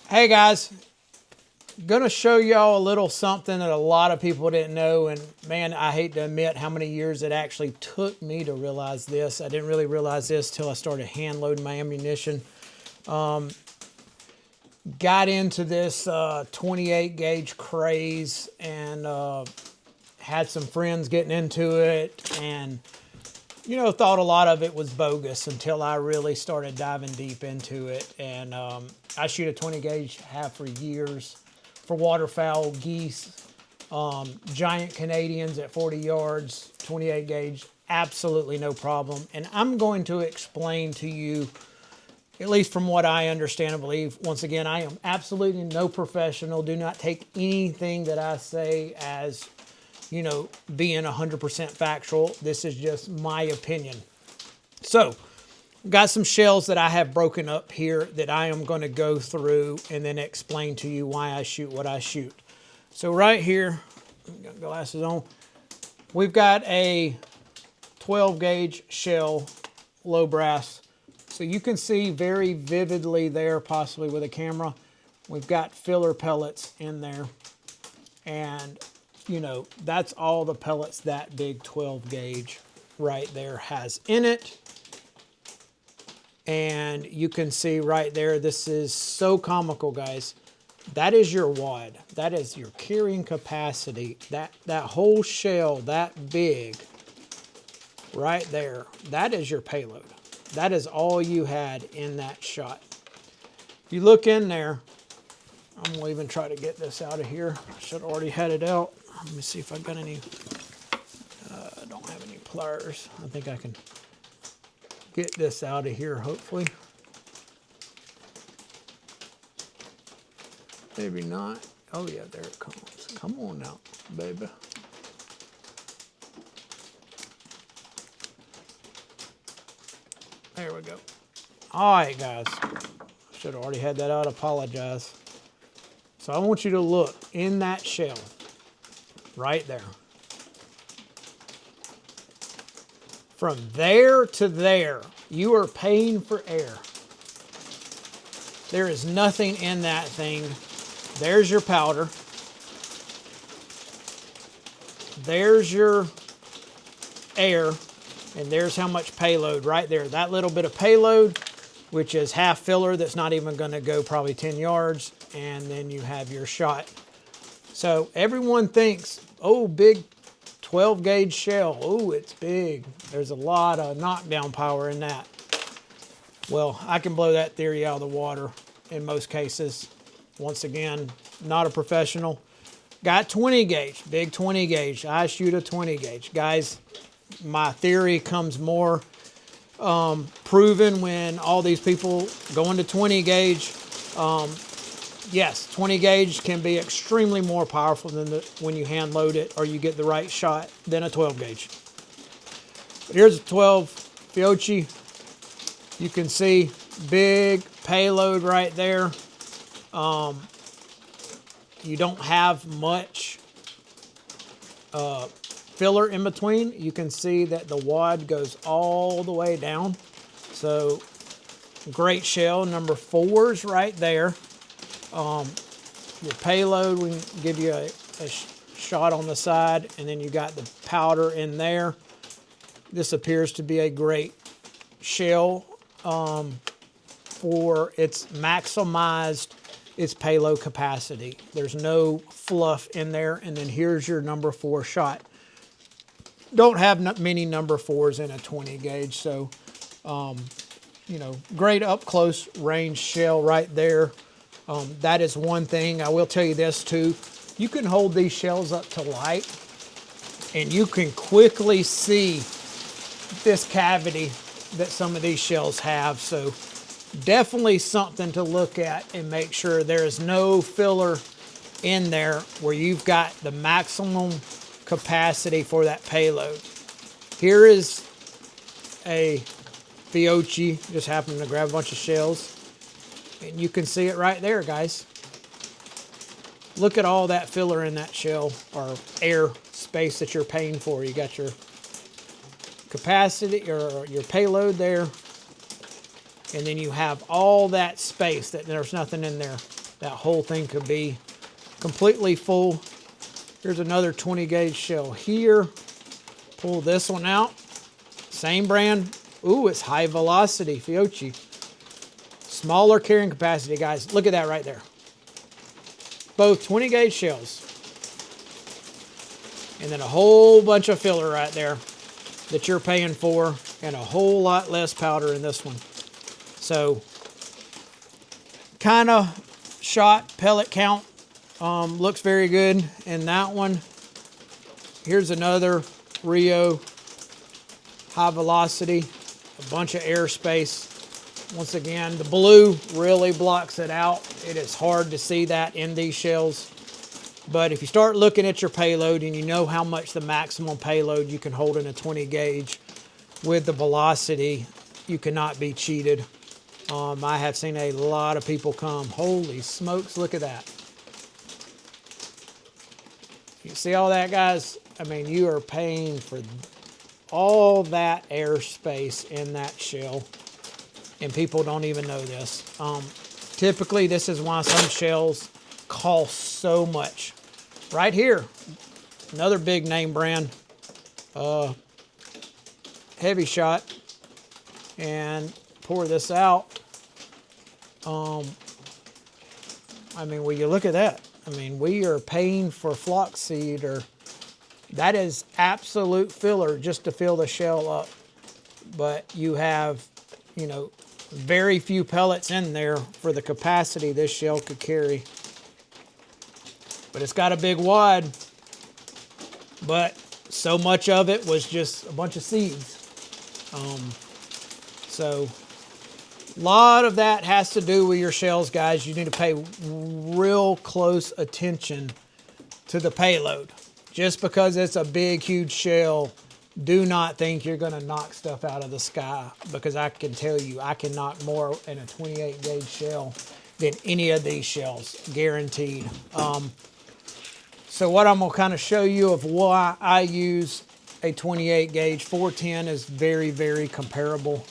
Hey guys, gonna show y'all a little something that a lot of people didn't know, and man, I hate to admit how many years it actually took me to realize this. I didn't really realize this till I started hand loading my ammunition. Got into this 28 gauge craze and had some friends getting into it, and thought a lot of it was bogus until I really started diving deep into it. And I shoot a 20 gauge, have for years, for waterfowl, geese, giant Canadians at 40 yards, 28 gauge, absolutely no problem. And I'm going to explain to you, at least from what I understand and believe. Once again, I am absolutely no professional. Do not take anything that I say as being 100% factual. This is just my opinion. So, got some shells that I have broken up here that I am going to go through and then explain to you why I shoot what I shoot. So right here, got glasses on, we've got a 12 gauge shell, low brass. So you can see very vividly there, possibly with a camera, we've got filler pellets in there. And that's all the pellets that big 12 gauge right there has in it. And you can see right there, this is so comical, guys. That is your wad. That is your carrying capacity. That whole shell, that big, right there, that is your payload. That is all you had in that shot. If you look in there, I'm gonna even try to get this out of here. I should have already had it out. Let me see if I've got any, I don't have any pliers. I think I can get this out of here, hopefully. Maybe not. Oh yeah, there it comes. Come on out, baby. There we go. All right, guys. Should have already had that out. Apologize. So I want you to look in that shell. Right there. From there to there, you are paying for air. There is nothing in that thing. There's your powder. There's your air. And there's how much payload right there. That little bit of payload, which is half filler, that's not even going to go probably 10 yards. And then you have your shot. So everyone thinks, oh, big 12 gauge shell. Oh, it's big. There's a lot of knockdown power in that. Well, I can blow that theory out of the water in most cases. Once again, not a professional. Got 20 gauge, big 20 gauge. I shoot a 20 gauge. Guys, my theory comes more proven when all these people go into 20 gauge. Yes, 20 gauge can be extremely more powerful than when you hand load it or you get the right shot than a 12 gauge. But here's a 12 Fiocchi. You can see big payload right there. You don't have much filler in between. You can see that the wad goes all the way down. So great shell. Number 4's right there. Your payload, we can give you a shot on the side, and then you got the powder in there. This appears to be a great shell for its maximized its payload capacity. There's no fluff in there. And then here's your number 4 shot. Don't have many number 4s in a 20 gauge, so great up close range shell right there. That is one thing. I will tell you this too. You can hold these shells up to light and you can quickly see this cavity that some of these shells have. So definitely something to look at and make sure there is no filler in there where you've got the maximum capacity for that payload. Here is a Fiocchi. Just happened to grab a bunch of shells. And you can see it right there, guys. Look at all that filler in that shell, or air space that you're paying for. You got your capacity, or your payload there. And then you have all that space that there's nothing in there. that whole thing could be completely full. Here's another 20 gauge shell here. Pull this one out. Same brand. Ooh, it's high velocity, Fiocchi. Smaller carrying capacity, guys. Look at that right there. Both 20 gauge shells. And then a whole bunch of filler right there that you're paying for, and a whole lot less powder in this one. So, kind of shot pellet count looks very good in that one. Here's another Rio high velocity, a bunch of airspace. Once again, the blue really blocks it out. It is hard to see that in these shells. But if you start looking at your payload and you know how much the maximum payload you can hold in a 20 gauge with the velocity, you cannot be cheated. I have seen a lot of people come. Holy smokes, look at that. You see all that, guys? I mean, you are paying for all that airspace in that shell, and people don't even know this. Typically, this is why some shells cost so much. Right here, another big name brand, heavy shot, and pour this out. I mean, will you look at that? I mean, we are paying for flaxseed, or that is absolute filler just to fill the shell up. But you have, you know, very few pellets in there for the capacity this shell could carry. But it's got a big wad, but so much of it was just a bunch of seeds. So a lot of that has to do with your shells, guys. You need to pay real close attention to the payload. Just because it's a big, huge shell, do not think you're going to knock stuff out of the sky, because I can tell you, I can knock more in a 28 gauge shell than any of these shells, guaranteed. So what I'm going to kind of show you of why I use a 28 gauge. 410 is very, very comparable.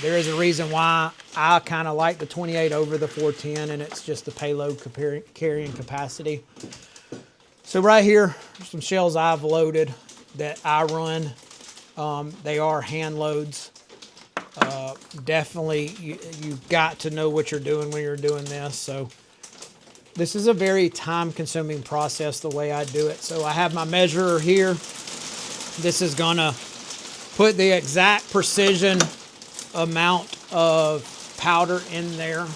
There is a reason why I kind of like the 28 over the 410, and it's just the payload carrying capacity. So right here, some shells I've loaded that I run. They are hand loads. Definitely, you've got to know what you're doing when you're doing this. So this is a very time-consuming process the way I do it. So I have my measurer here. This is gonna put the exact precision amount of powder in there.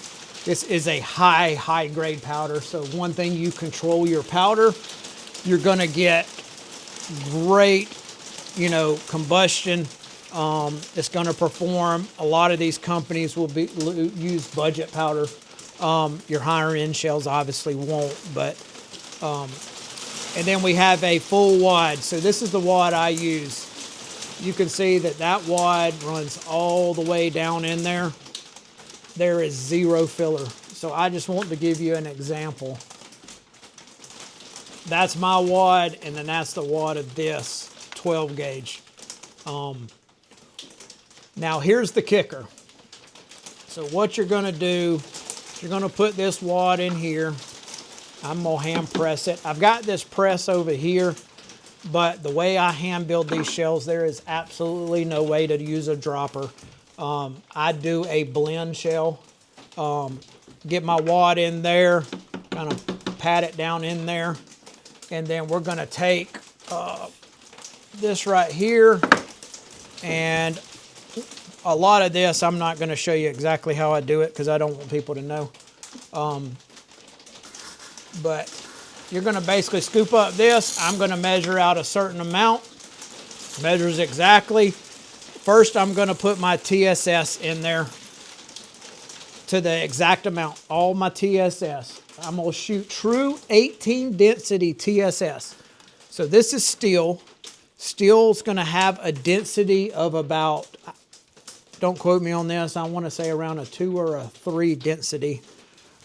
This is a high grade powder. So one thing, you control your powder, you're gonna get great, you know, combustion. It's gonna perform. A lot of these companies will use budget powder. Your higher end shells obviously won't, but, and then we have a full wad. So this is the wad I use. You can see that that wad runs all the way down in there. There is zero filler. So I just want to give you an example. That's my wad, and then that's the wad of this 12 gauge. Now here's the kicker. So what you're gonna do, you're gonna put this wad in here. I'm gonna hand press it. I've got this press over here, but the way I hand build these shells, there is absolutely no way to use a dropper. I do a blend shell. Get my wad in there, kind of pat it down in there, and then we're gonna take this right here, and a lot of this, I'm not gonna show you exactly how I do it because I don't want people to know. But you're gonna basically scoop up this. I'm gonna measure out a certain amount, measures exactly. First, I'm gonna put my TSS in there to the exact amount, all my TSS. I'm gonna shoot true 18 density TSS. So this is steel. Steel's gonna have a density of about, don't quote me on this, I wanna say around a 2 or a 3 density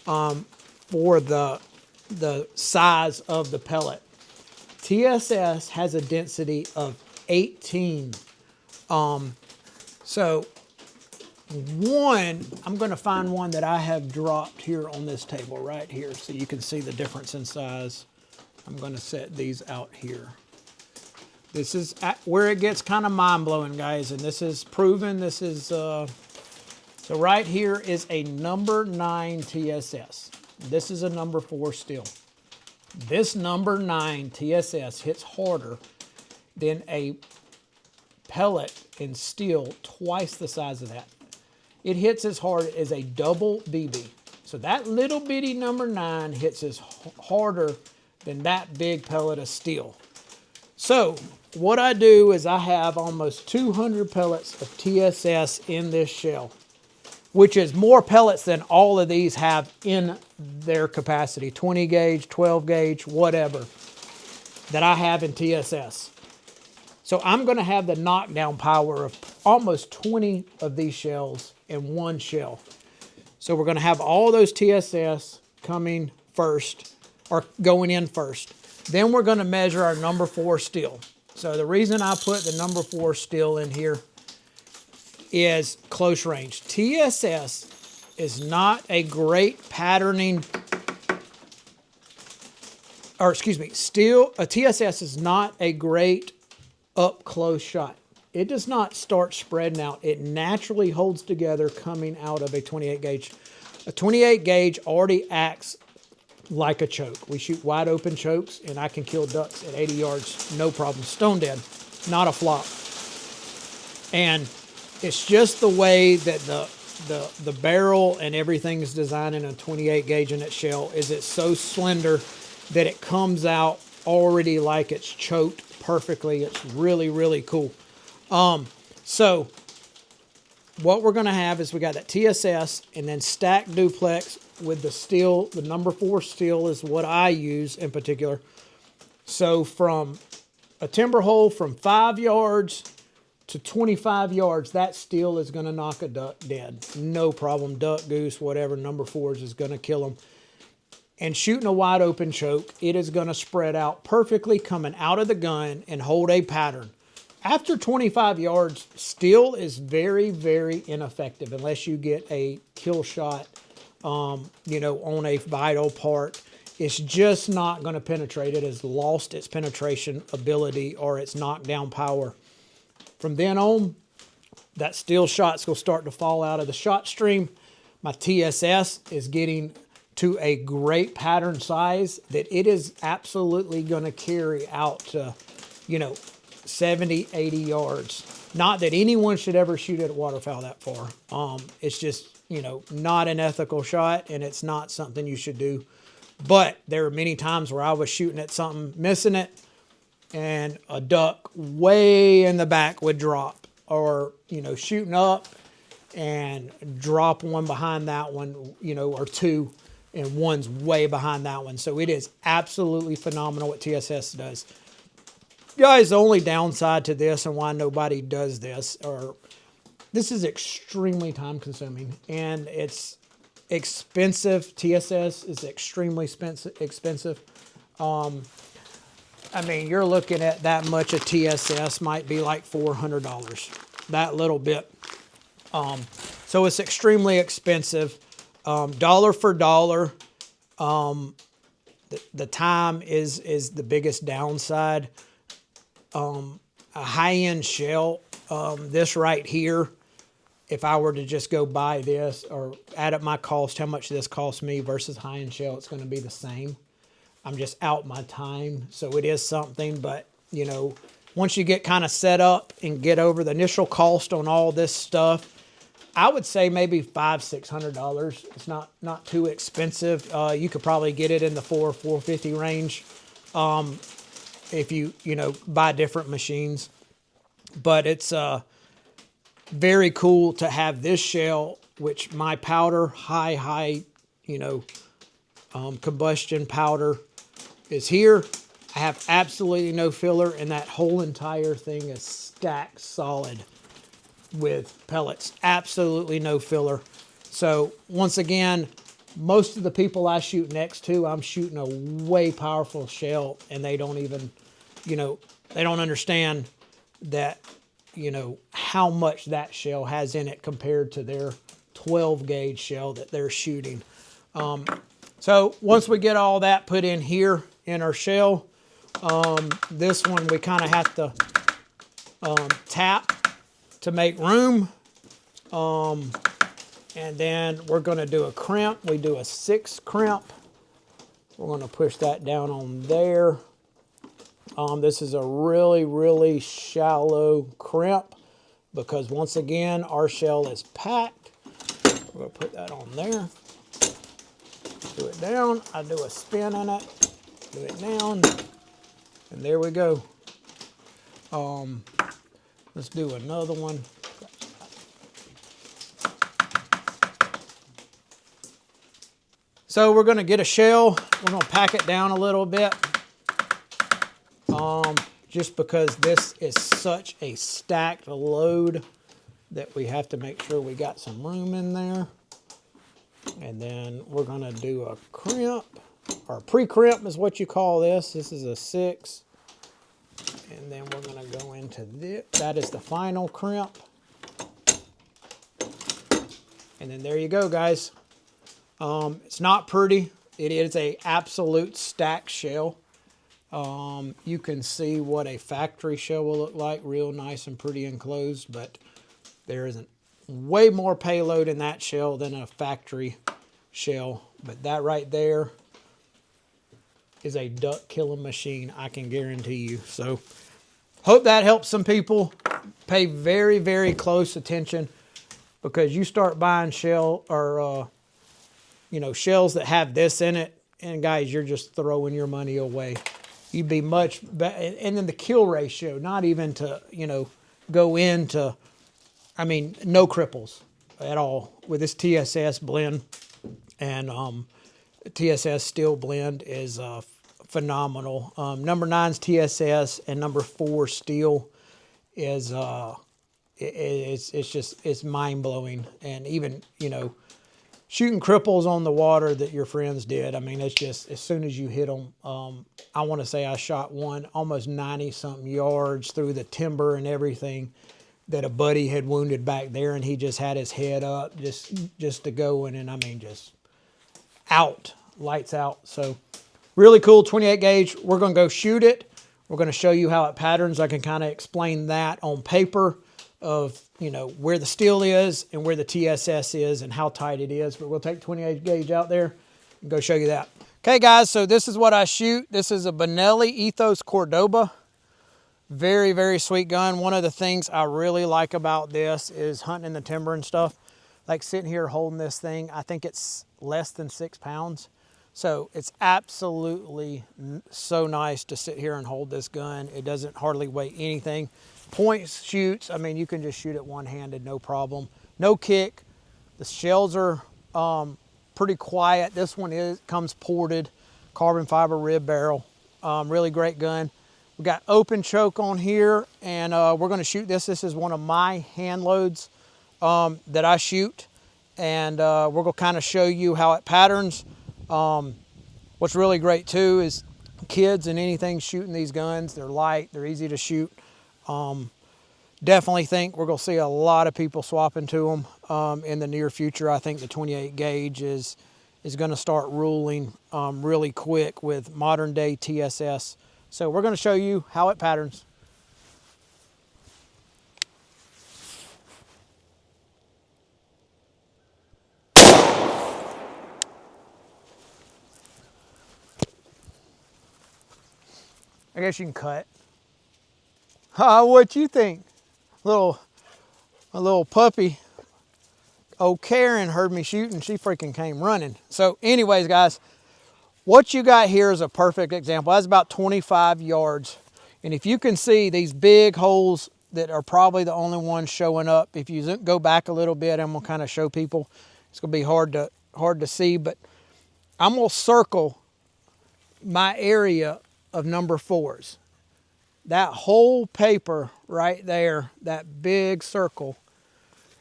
for the size of the pellet. TSS has a density of 18. So One, I'm going to find one that I have dropped here on this table right here so you can see the difference in size. I'm going to set these out here. This is where it gets kind of mind-blowing, guys, and this is proven. This is, so right here is a number 9 TSS. This is a number 4 steel. This number 9 TSS hits harder than a pellet in steel twice the size of that. It hits as hard as a double BB. So that little bitty number 9 hits as harder than that big pellet of steel. So what I do is I have almost 200 pellets of TSS in this shell, which is more pellets than all of these have in their capacity, 20 gauge, 12 gauge, whatever, that I have in TSS. So I'm going to have the knockdown power of almost 20 of these shells in one shell. So we're going to have all those TSS coming first, or going in first. Then we're going to measure our number 4 steel. So the reason I put the number 4 steel in here is close range. TSS is not a great patterning, or excuse me, TSS is not a great up close shot. It does not start spreading out. It naturally holds together coming out of a 28 gauge. A 28 gauge already acts like a choke. We shoot wide open chokes and I can kill ducks at 80 yards, no problem. Stone dead, not a flop. And it's just the way that the barrel and everything is designed in a 28 gauge in its shell. Is it's so slender that it comes out already like it's choked perfectly. It's really, really cool. So what we're going to have is we got that TSS and then stacked duplex with the steel. The number 4 steel is what I use in particular. So from a timber hole from 5 yards to 25 yards, that steel is going to knock a duck dead. No problem. Duck, goose, whatever, number 4s is going to kill them. And shooting a wide open choke, it is going to spread out perfectly coming out of the gun and hold a pattern. After 25 yards, steel is very, very ineffective unless you get a kill shot, you know, on a vital part. It's just not going to penetrate. It has lost its penetration ability or its knockdown power. From then on, that steel shot's going to start to fall out of the shot stream. My TSS is getting to a great pattern size that it is absolutely going to carry out to, you know, 70, 80 yards. Not that anyone should ever shoot at a waterfowl that far. It's just, you know, not an ethical shot, and it's not something you should do. But there are many times where I was shooting at something, missing it, and a duck way in the back would drop. Or, you know, shooting up and drop one behind that one, you know, or two, and one's way behind that one. So it is absolutely phenomenal what TSS does. Guys, the only downside to this and why nobody does this, or this is extremely time consuming and it's expensive. TSS is extremely expensive. I mean, you're looking at that much of TSS might be like $400, that little bit. So it's extremely expensive. Dollar for dollar. The time is the biggest downside. A high-end shell, this right here, if I were to just go buy this or add up my cost, how much this cost me versus high-end shell, it's going to be the same. I'm just out my time, so it is something. But, you know, once you get kind of set up and get over the initial cost on all this stuff, I would say maybe $500-600. It's not too expensive. You could probably get it in the $450 range if you know, buy different machines. But it's very cool to have this shell, which my powder, high, you know, combustion powder is here. I have absolutely no filler, and that whole entire thing is stacked solid with pellets. Absolutely no filler. So once again, most of the people I shoot next to, I'm shooting a way powerful shell, and they don't even, you know, they don't understand that, you know, how much that shell has in it compared to their 12 gauge shell that they're shooting. So once we get all that put in here in our shell, this one we kind of have to tap to make room. And then we're going to do a crimp. We do a 6 crimp. We're going to push that down on there. This is a really, really shallow crimp because once again, our shell is packed. We're going to put that on there. Do it down. I do a spin in it. Do it down. And there we go. Let's do another one. So we're going to get a shell. We're going to pack it down a little bit. Just because this is such a stacked load that we have to make sure we got some room in there. And then we're going to do a crimp, or pre-crimp is what you call this. This is a 6. And then we're going to go into this. That is the final crimp. And then there you go, guys. It's not pretty. It is a absolute stack shell. You can see what a factory shell will look like, real nice and pretty enclosed, but there isn't way more payload in that shell than a factory shell. But that right there is a duck killing machine, I can guarantee you. So hope that helps some people. Pay very, very close attention, because you start buying shell or you know, shells that have this in it, and guys, you're just throwing your money away. You'd be much better. And then the kill ratio, not even to, you know, go into, I mean, no cripples at all with this TSS blend. And TSS steel blend is phenomenal. Number 9's TSS and number 4 steel is it's mind blowing. And even, you know, shooting cripples on the water that your friends did. I mean, it's just, as soon as you hit them, I want to say I shot one almost 90 something yards through the timber and everything that a buddy had wounded back there, and he just had his head up just to go in, and I mean, just out, lights out. So really cool 28 gauge. We're going to go shoot it. We're going to show you how it patterns. I can kind of explain that on paper of, you know, where the steel is and where the TSS is and how tight it is. But we'll take 28 gauge out there and go show you that. Okay, guys, so this is what I shoot. This is a Benelli Ethos Cordoba. Very, very sweet gun. One of the things I really like about this is hunting in the timber and stuff. Like sitting here holding this thing, I think it's less than 6 pounds. So it's absolutely so nice to sit here and hold this gun. It doesn't hardly weigh anything. Point shoots, I mean, you can just shoot it one-handed, no problem. No kick. The shells are pretty quiet. This one comes ported, carbon fiber rib barrel. Really great gun. We got open choke on here, and we're going to shoot this. This is one of my hand loads that I shoot, and we're going to kind of show you how it patterns. What's really great too is kids and anything shooting these guns. They're light, they're easy to shoot. Definitely think we're going to see a lot of people swapping to them in the near future. I think the 28 gauge is going to start ruling really quick with modern day TSS. So we're going to show you how it patterns. I guess you can cut. What you think? A little puppy, old Karen, heard me shooting. She freaking came running. So anyways, guys, what you got here is a perfect example. That's about 25 yards. And if you can see these big holes that are probably the only ones showing up, if you go back a little bit, I'm gonna kind of show people. It's gonna be hard to see, but I'm gonna circle my area of number 4s. That whole paper right there, that big circle,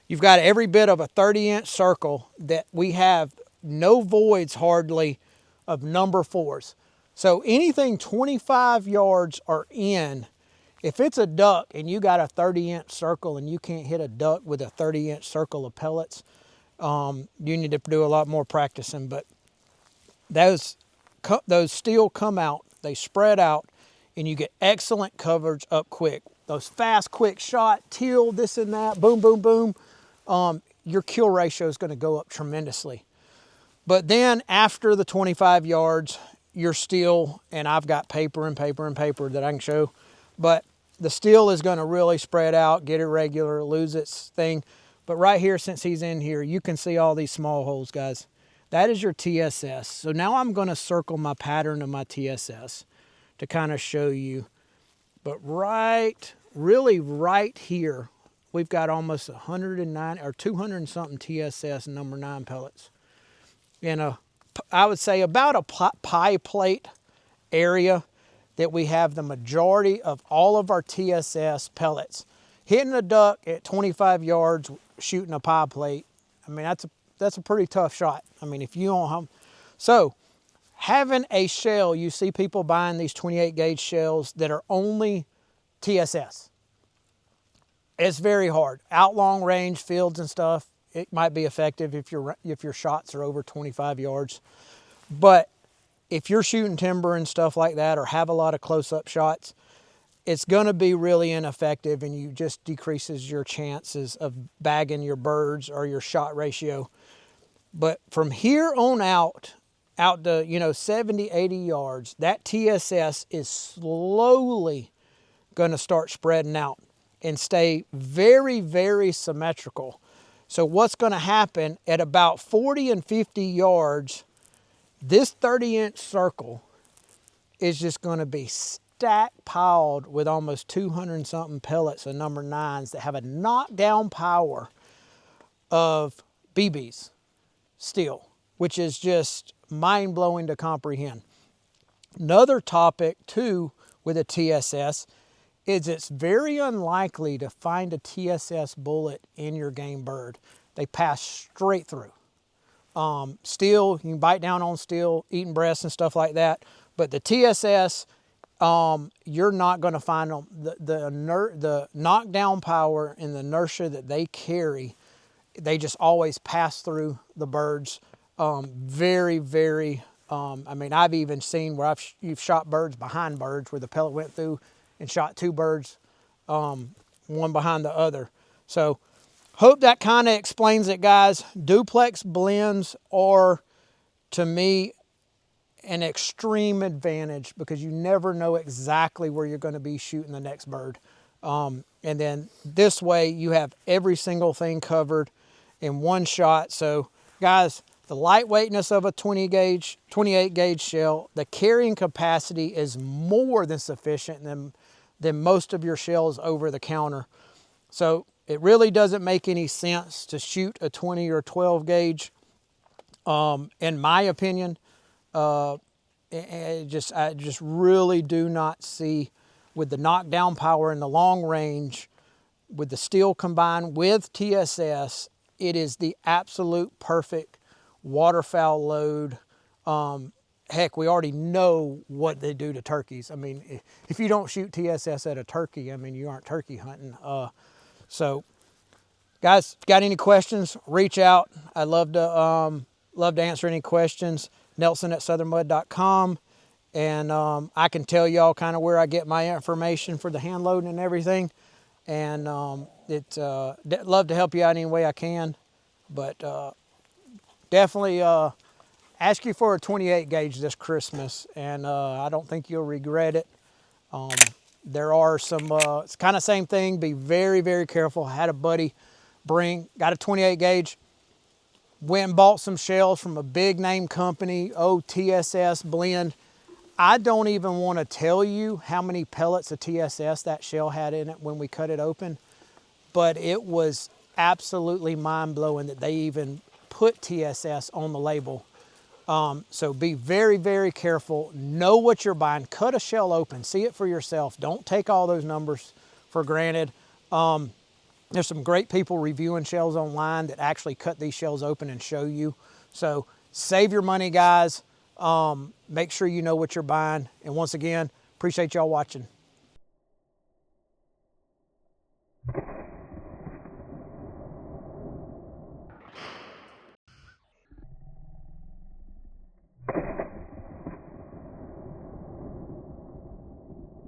you've got every bit of a 30-inch circle that we have no voids hardly of number 4s. So anything 25 yards or in If it's a duck and you got a 30-inch circle and you can't hit a duck with a 30-inch circle of pellets, you need to do a lot more practicing. But those steel come out, they spread out, and you get excellent coverage up quick. Those fast, quick shot, teal, this and that, boom, boom, boom, your kill ratio is going to go up tremendously. But then after the 25 yards, your steel, and I've got paper and paper and paper that I can show, but the steel is going to really spread out, get irregular, lose its thing. But right here, since he's in here, you can see all these small holes, guys. That is your TSS. So now I'm going to circle my pattern of my TSS to kind of show you. But really right here, we've got almost 109 or 200 and something TSS number 9 pellets. In I would say about a pie plate area that we have the majority of all of our TSS pellets. Hitting a duck at 25 yards, shooting a pie plate, I mean, that's a pretty tough shot. I mean, if you don't have, so having a shell, you see people buying these 28 gauge shells that are only TSS. It's very hard. Out long range fields and stuff, it might be effective if your shots are over 25 yards. But if you're shooting timber and stuff like that, or have a lot of close-up shots, it's going to be really ineffective, and you just decreases your chances of bagging your birds or your shot ratio. But from here on out to 70, 80 yards, that TSS is slowly going to start spreading out and stay very, very symmetrical. So what's going to happen at about 40 and 50 yards, this 30-inch circle is just going to be stacked piled with almost 200 and something pellets of number 9s that have a knockdown power of BBs steel, which is just mind-blowing to comprehend. Another topic too with a TSS is it's very unlikely to find a TSS bullet in your game bird. They pass straight through. Steel, you can bite down on steel, eating breasts and stuff like that. But the TSS, you're not going to find them. The knockdown power and the inertia that they carry, they just always pass through the birds. Very, very, I mean, I've even seen where you've shot birds behind birds where the pellet went through and shot 2 birds, one behind the other. So hope that kind of explains it, guys. Duplex blends are, to me, an extreme advantage because you never know exactly where you're going to be shooting the next bird. And then this way you have every single thing covered in one shot. So guys, the lightweightness of a 28 gauge shell, the carrying capacity is more than sufficient than most of your shells over the counter. So it really doesn't make any sense to shoot a 20 or 12 gauge. In my opinion, I just really do not see, with the knockdown power and the long range, with the steel combined with TSS, it is the absolute perfect waterfowl load. Heck, we already know what they do to turkeys. I mean, if you don't shoot TSS at a turkey, I mean, you aren't turkey hunting. So, guys, if you got any questions, reach out. I'd love to answer any questions. Nelson@southernmud.com, and I can tell y'all kind of where I get my information for the hand loading and everything. And love to help you out any way I can, but definitely ask you for a 28 gauge this Christmas, and I don't think you'll regret it. There are some, it's kind of same thing, be very, very careful. I had a buddy got a 28 gauge, went and bought some shells from a big name company, TSS blend. I don't even want to tell you how many pellets of TSS that shell had in it when we cut it open, but it was absolutely mind-blowing that they even put TSS on the label. So be very, very careful. Know what you're buying. Cut a shell open. See it for yourself. Don't take all those numbers for granted. There's some great people reviewing shells online that actually cut these shells open and show you. So save your money, guys. Make sure you know what you're buying. And once again, appreciate y'all watching.